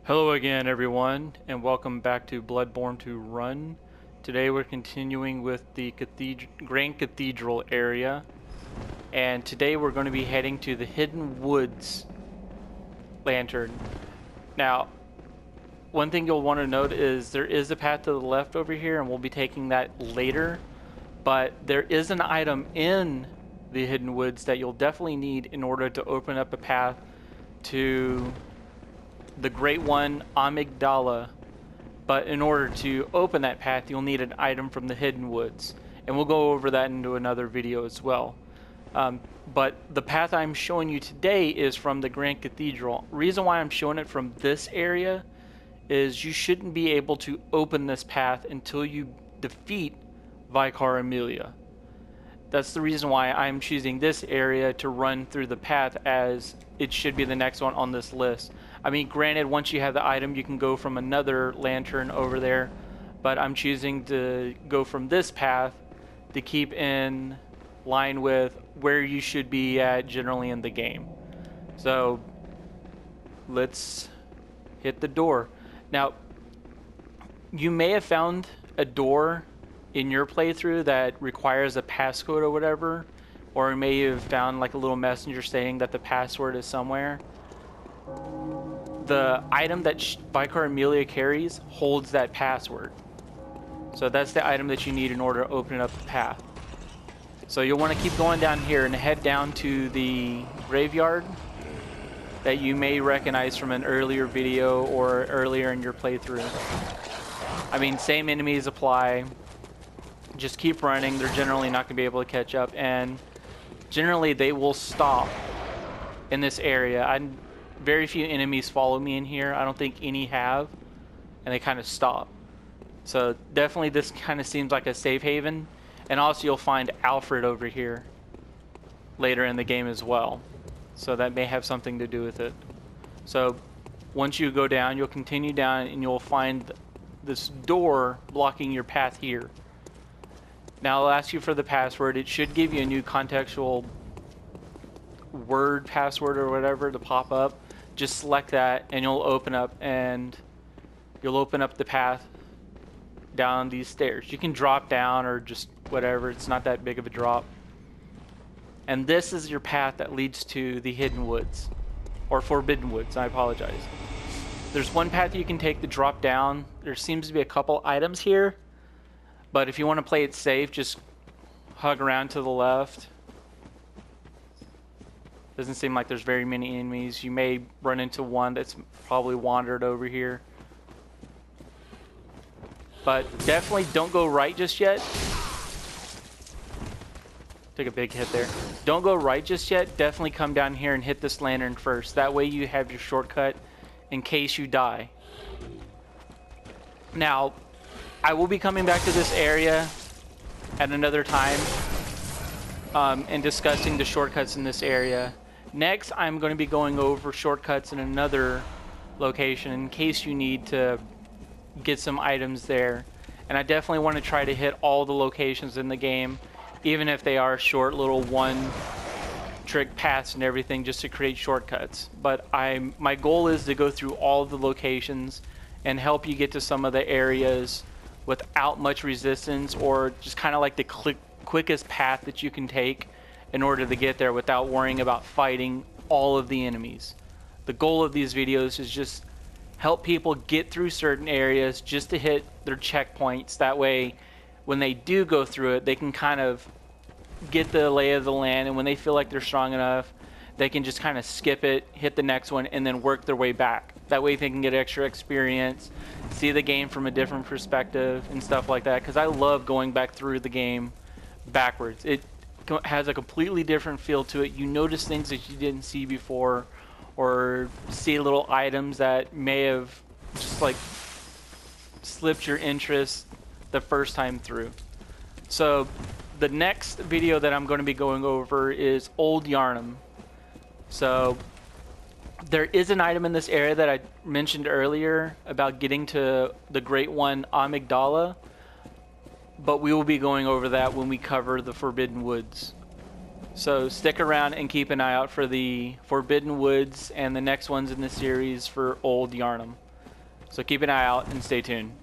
Hello again, everyone, and welcome back to Bloodborne to Run. Today we're continuing with the Grand Cathedral area, and today we're going to be heading to the Hidden Woods lantern. Now, one thing you'll want to note is there is a path to the left over here, and we'll be taking that later, but there is an item in the Hidden Woods that you'll definitely need in order to open up a path to the Great One Amygdala, but in order to open that path you'll need an item from the Hidden Woods, and we'll go over that into another video as well. But the path I'm showing you today is from the Grand Cathedral. Reason why I'm showing it from this area is you shouldn't be able to open this path until you defeat Vicar Amelia. That's the reason why I'm choosing this area to run through the path, as it should be the next one on this list. I mean, granted, once you have the item, you can go from another lantern over there, but I'm choosing to go from this path to keep in line with where you should be at generally in the game. So let's hit the door. Now, you may have found a door in your playthrough that requires a passcode or whatever, or you may have found like a little messenger saying that the password is somewhere. The item that Vicar Amelia carries holds that password, so that's the item that you need in order to open up the path. So you'll want to keep going down here and head down to the graveyard that you may recognize from an earlier video or earlier in your playthrough. I mean, same enemies apply. Just keep running. They're generally not going to be able to catch up, and generally they will stop in this area. Very few enemies follow me in here. I don't think any have, and they kind of stop. So definitely this kind of seems like a safe haven. And also you'll find Alfred over here later in the game as well, so that may have something to do with it. So once you go down, you'll continue down and you'll find this door blocking your path here. Now I'll ask you for the password. It should give you a new contextual word password or whatever to pop up. Just select that and you'll open up the path down these stairs. You can drop down or just whatever. It's not that big of a drop. And this is your path that leads to the Hidden Woods, or Forbidden Woods, I apologize. There's one path you can take to drop down. There seems to be a couple items here, but if you want to play it safe, just hug around to the left. Doesn't seem like there's very many enemies. You may run into one that's probably wandered over here. But definitely don't go right just yet. Took a big hit there. Don't go right just yet. Definitely come down here and hit this lantern first. That way you have your shortcut in case you die. Now, I will be coming back to this area at another time and discussing the shortcuts in this area. Next, I'm going to be going over shortcuts in another location in case you need to get some items there. And I definitely want to try to hit all the locations in the game, even if they are short little one-trick paths and everything, just to create shortcuts. But my goal is to go through all the locations and help you get to some of the areas without much resistance, or just kind of like the quickest path that you can take in order to get there without worrying about fighting all of the enemies. The goal of these videos is just help people get through certain areas just to hit their checkpoints. That way when they do go through it, they can kind of get the lay of the land, and when they feel like they're strong enough, they can just kind of skip it, hit the next one, and then work their way back. That way they can get extra experience, see the game from a different perspective and stuff like that, because I love going back through the game backwards. It has a completely different feel to it. You notice things that you didn't see before, or see little items that may have just like slipped your interest the first time through. So the next video that I'm going to be going over is Old Yarnum. So there is an item in this area that I mentioned earlier about getting to the Great One Amygdala, but we will be going over that when we cover the Forbidden Woods. So stick around and keep an eye out for the Forbidden Woods and the next ones in the series for Old Yarnum. So keep an eye out and stay tuned.